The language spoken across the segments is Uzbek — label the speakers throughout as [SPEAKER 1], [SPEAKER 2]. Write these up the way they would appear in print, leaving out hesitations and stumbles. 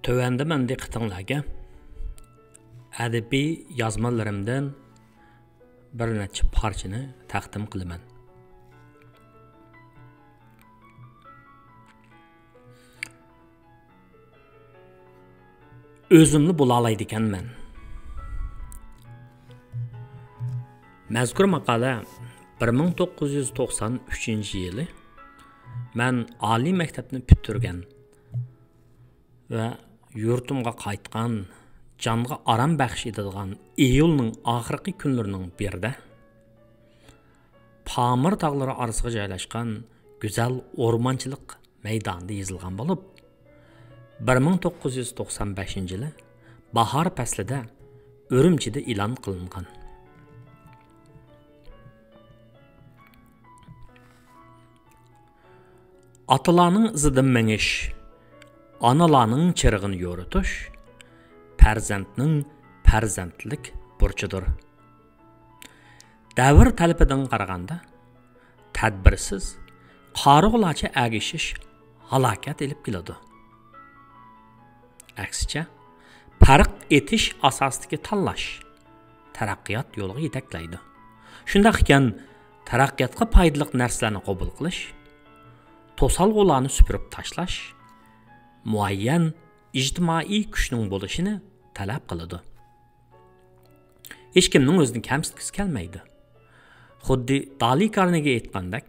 [SPEAKER 1] Tövəndə mən diqqətinizə ədəbi yazmalarımdan bir neçə parçanı təqdim qılıman. Özümlü bola alaydı ekan mən. Məzkur maqala 1993 yılı mən ali məktəbini bitirgan və yurtumğa qaytqan, canğa aram bəxş edilgan iyulning oxirgi kunlarining birida Pamir tağları arasıga joylashgan go'zal o'rmonchilik maydonida yozilgan bo'lib, 1995 yılı bahar faslida Urumchida e'lon qilingan. Atalarning izidan menish, analarning chirig'ini yo'ritish farzandning farzandlik burchidir. Davr talabidan qaraganda tadbirsiz, qarig'larcha agishish halokat elib keladi. Aksicha, farq etish asosidagi tanlash taraqqiyot yo'liga yetaklaydi. Shundaq ekan, taraqqiyotga foydali narsalarni qabul qilish, to'salg'ularni supurib tashlash muayyan ijtimoiy kuchning bo'lishini talab qiladi. Hech kimning o'zini kamsitgisi kelmaydi. Xuddi Dali Carnegie aytgandek,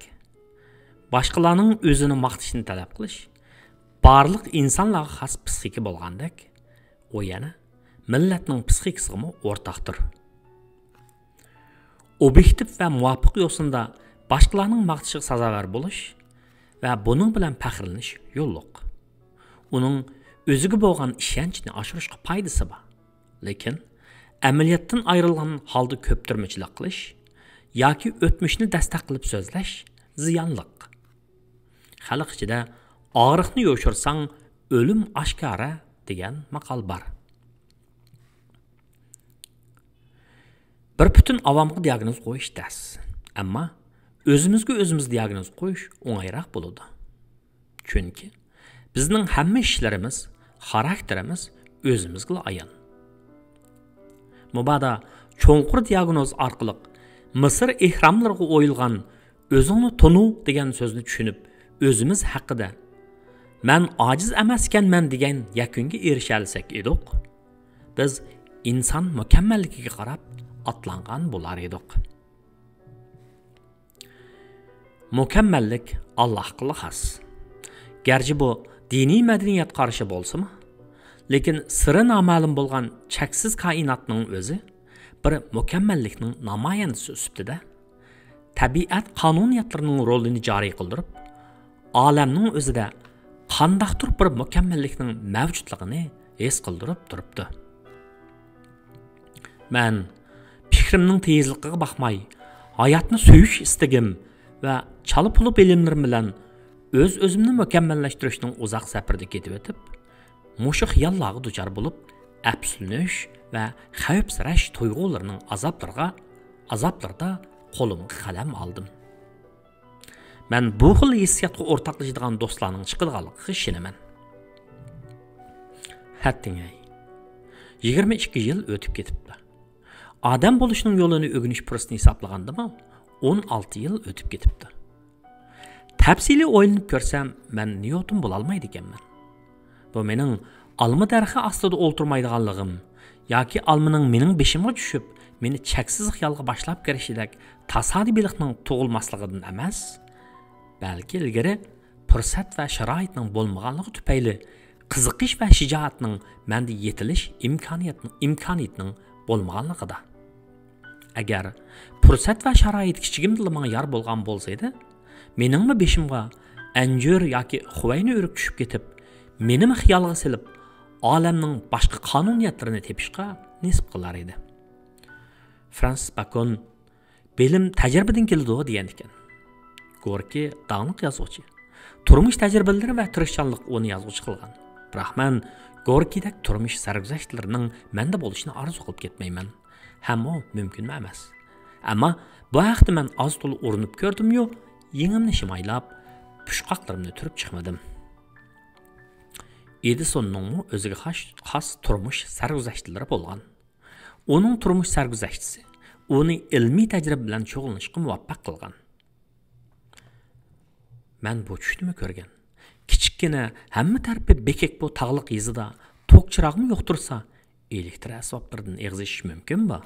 [SPEAKER 1] boshqalarning o'zini maqtashini talab qilish barliq insonlarga xos psixika bo'lgandek, u yana millatning psixikasiga o'rtaqdir. Obyektiv va muvofiq yo'sinda boshqalarning maqtashiga sazovor bo'lish va buning bilan faxrlanish yo'lliq. Uning o'ziga bo'lgan ishonchni oshirishga foydasi bor. Lekin amaliyotdan ayrilgan holda ko'ptirmachilik qilish yoki o'tmishni dastak qilib so'zlash ziyonliq. Xalq ichida og'riqni yo'shirsang, o'lim oshkora degan maqol bor. Bir butun avomga diagnoz qo'yish tas, ammo o'zimizga o'zimiz diagnoz qo'yish o'ng'ayroq bo'ladi. Chunki bizning hamma ishlarimiz, xarakterimiz o'zimizga ayon. Mubada cho'nqur diagnoz orqali Misr ehromlariga o'yilgan o'zingni tonu degan so'zni tushunib, o'zimiz haqida men ojiz emas ekanman degan yakunga erisha olsak edik, biz inson mukammalligiga qarab atlangan bo'lar edik. Mukammallik Allohga xos. Gerçi bu diniy madaniyat qarshi bo'lsa-mu, lekin siri noma'lum bo'lgan cheksiz koinotning o'zi bir mukammallikning namoyandasi ustida tabiat qonuniyatlarining rolini joriy qildirib, olamning o'zida qandaqdir bir mukammallikning mavjudligini his qildirib turibdi. Men fikrimning tezligiga baxmay, hayotni suyish istagim va chala-puli bilimlarim bilan o'zimni mukammallashtirishning uzoq safarda ketib o'tib, mushu xiyollarga duchor bo'lib, afsuslanish va xavfsirash tuyg'ularining azoblarida qo'limga qalam oldim. Men bu xil hissiyotga o'rtoqlashadigan do'stlarning chiqilganligiga ishonaman. Hattingay 22 yil o'tib ketibdi. Odam bo'lishning yo'lini o'rganish fursatini hisoblagandimi, 16 yil o'tib ketibdi. Tafsili o'ylanib ko'rsam, men niyotim bo'la olmaydi ekanman. Bu mening alma darxi ostida o'ltirmaydiganligim yoki almaning mening beshimga tushib, meni cheksiz xiyolga boshlab kirishidek tasodifiylikning tug'ilmasligidan emas, balki ilgari fursat va sharoitning bo'lmaganligi tufayli qiziqish va shijoatning menda yetilish imkoniyatining bo'lmaganligida. Agar fursat va sharoit kichigimda menga yor bo'lgan bo'lsa edi, meningmi beshimga anjur yoki xuvayni o'rib tushib ketib, menimi xiyolga silib, olamning boshqa qonuniyatlarini tepishga nisb qilar edi. Francis Bacon bilim tajribadan keladi degan ekan. Gorki dağınıq yazıcı. Turmuş təcrübələri və tirişçanlıq onu yazıcı qılğan. Biroq mən Gorkidək turmuş sərgüzəştlərinin məndə bo'lishini arzu qilib ketmayman. Ham o mümkün emas. Amma bu haqda mən az to'la urinib ko'rdim-yu, yengimni shimaylab, pushqoqlarimni turib chiqmadim. Edisonның өзіге xas turmuş sərgüzəştləri bolğan. Onun turmuş sərgüzəştisi onu ilmi təcrübə bilan şoğullanışqa muvaffaq qılğan. Mən bu düşdümü görgən. Kiçikkina hamma tərəfi bekek bu tağlıq yezida tok çırağımı yoxtursa, elektr əsbablardan egziş mümkün bu.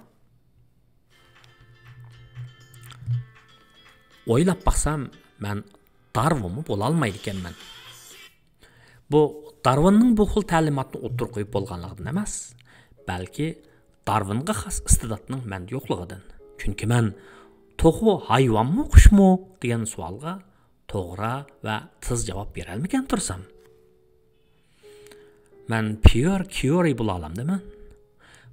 [SPEAKER 1] Oylab baxsam, mən Darwinmi bola almaydı ekanman. Bu Darwinning bu xil ta'limotni o'ttir qo'yib bo'lganligidan emas, balki Darwinga xos iste'dodning menda yo'qligidan. Chunki men to'g'ri hayvonmi, qushmi degan savolga to'g'ri va tiz javob bera olmagan tursam, men Pierre Curie bo'la olamdiman.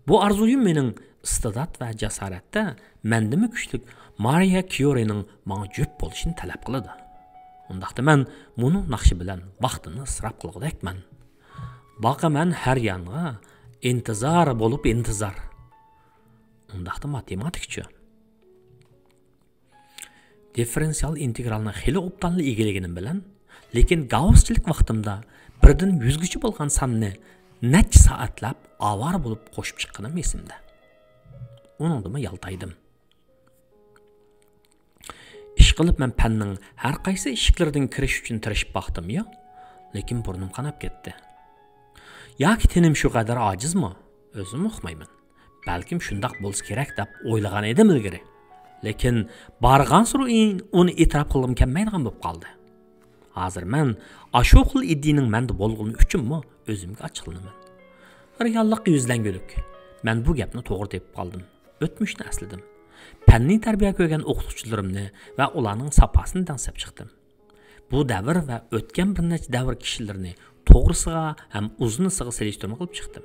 [SPEAKER 1] Bu arzuyim mening iste'dod va jasoratda mendimi kuchlik Maria Curie'ning menga jo'p bo'lishini talab qiladi. Undaqda men buni naqshi bilan vaqtini isrof qilgudakman. Baqaman har yanga intizor bo'lib intizor. Undaqda matematikchi. Differensial integralni xili obdanli egiligim bilan, lekin Gausschilik vaqtimda birdan 100gacha bo'lgan sonni necha soatlab avar bo'lib qo'shib chiqqanim esimda. Uningdimi yaltaydim. Ish qilib men fanning har qaysi eshiklaridan kirish uchun tirishib baxdim yo, lekin burnim qanab ketdi. Yoki tenim shu qadar ojizmi? O'zim uqmayman. Balkim shundoq bo'lish kerak deb o'ylagan edim ilgari. Lekin bargan suri uni e'tirof qilgim kelmaydigan bo'lib qoldi. Hozir men ashu xil iddining menda bo'lgani uchunmi o'zimga ochiqlanaman. Reallikqa yuzlangulik. Men bu gapni to'g'ri deb qoldim. O'tmishni asladim. Fanniy tarbiya ko'rgan o'qituvchilarimni va ularning sapasini dansab chiqdim. Bu davr va o'tgan bir necha davr kishilarni to'g'risiga ham uzunisiga selishtirma qilib chiqdim.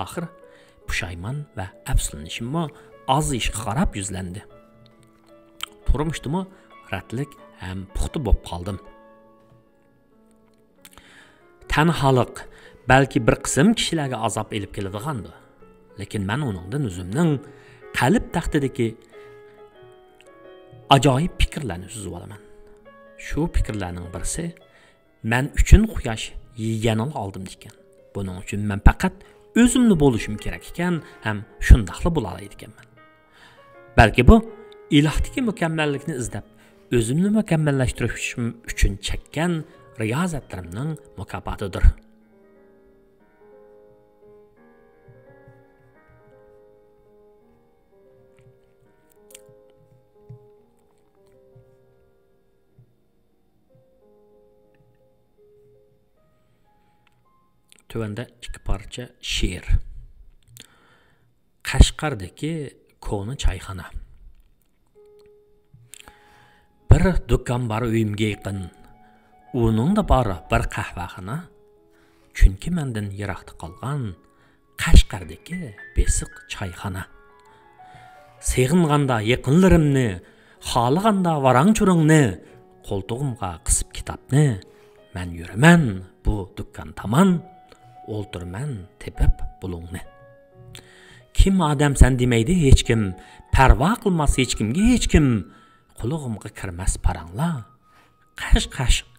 [SPEAKER 1] Oxir pushaymon va afsuslanishimmi oz ishga qarab yuzlandi. Turmushdimi ratlik ham puxta bo'lib qoldim. Tanholik balki bir qism kishilarga azob elib keladigandir. Lekin men uningdan o'zimning qalb taxtidagi ajoyib fikrlarni suzib olaman. Shu fikrlarning birisi men uchun quyosh yeganini oldim ekan. Buning uchun men faqat o'zimni bo'lishim kerak ekan, ham shundaqli bo'la oladi ekanman. Balki bu ilohdagi mukammallikni izlab, o'zimni mukammallashtirishim uchun chekkan riyozatlarimning mukofotidir. Tövəndə iki parça şiir. Qashqardagi ko'ni çayxana. Bir dükkan var uyimga yaqin. Uning da bor bir qahvaxona. Chunki mendan yiroqda qolgan Qashqardagi besiq çayxana. Seg'inganda yaqinlarimni, xohlaganda varang-churungni, qo'ltig'imga qisib kitobni, men yuraman bu dükkan tomon. O'ltirman tepib bulungni. Kim odam sen demaydi hech kim, parvo qilmas hech kimga hech kim. Qulog'imga kirmas parangla,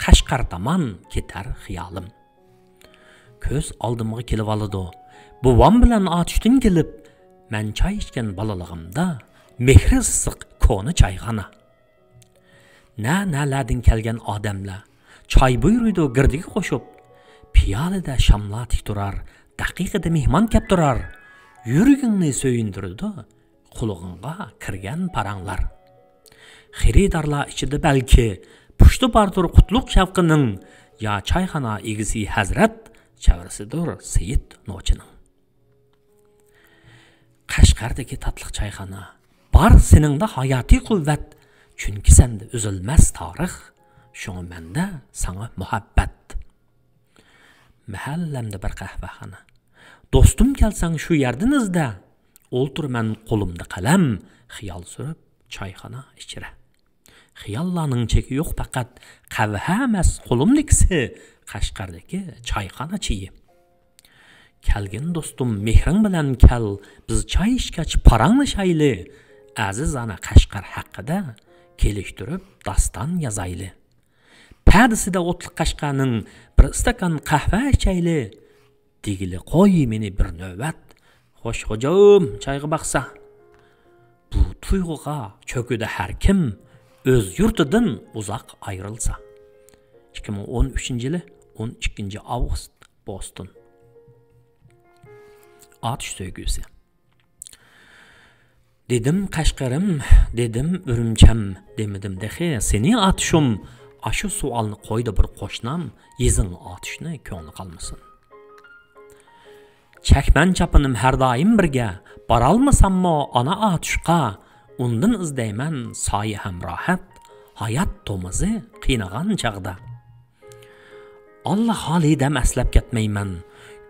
[SPEAKER 1] Qashqar tomon ketar xiyolim. Ko'z oldimga kelib oladi. Buvam bilan otishdan kelib, men choy ichgan bolaligimda mehri issiq ko'ni choyxona. Nalardan kelgan odamlar choy buyuruydi girdiga qo'shib. Piyolada shamlar tik turar, daqiqada mehmon kep turar. Yuragingni so'yindirdi, qulog'ingga kirgan paranglar. Xaridorlar ichida balki pushti bartur qutlug' shavqining, ya choyxona egisi hazrat chavrasidir Seyit Nochining. Qashqardagi tatliq choyxona, bor seningda hayotiy quvvat, chunki senda uzilmas tarix, shunga menda sana muhabbat. Mahallamda bir qahvaxona. Do'stim kelsang shu yerdan izda. O'ltirman qo'limda qalam, xiyol surib choyxona ichra. Xiyollarning cheki yo'q, faqat qahva emas qo'limdagisi Qashqardagi choyxona chiyi. Kelgin do'stim mehring bilan kel, biz choy ichgach paranglashayli. Aziz ana Qashqar haqida kelishtirib daston yozayli. Pədisida otliq Qashqarning bir istakan qahva ichayli degili qo'y meni bir navbat. Xo'sh xo'jam, choyga baqsa. Bu tuyg'uga cho'kida har kim o'z yurtidan uzoq ayrilsa. 2013-yili 12 avgust Boston. Atish söygüsü. Dedim Qashqarim, dedim Ürümçem, demedim dexe, seni atışım, aşı sualını qo'ydi bir qo'shnam, yezin atishni ko'ngli qalmasin. Chakman chapinim har doim birga, borolmasammo ana atishqa, undan izdayman soya ham rohat, hayot to'mizi qiynagan chaqda. Allah halidam aslab ketmayman,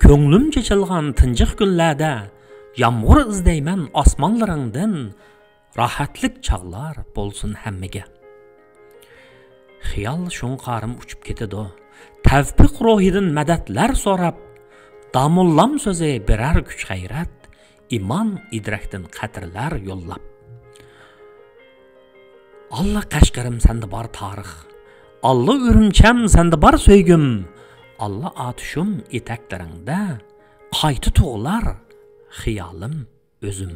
[SPEAKER 1] ko'nglimcha chilgan tinjiq kunlarda, yağmur izdayman osmonlaringdan, rohatlik chaqlar bo'lsin hammaga. Xiyol shunqarim uchib ketadi. Tavfiq ruhidan madadlar so'rab, damullam so'zi birar kuch g'ayrat, iman idrakdan qatrlar yo'llab. Allah Qashqarim senda bor tarix. Allah Ürümçem senda bor söygüm. Allah atışım etaklarında qayta tug'lar xiyolim o'zim.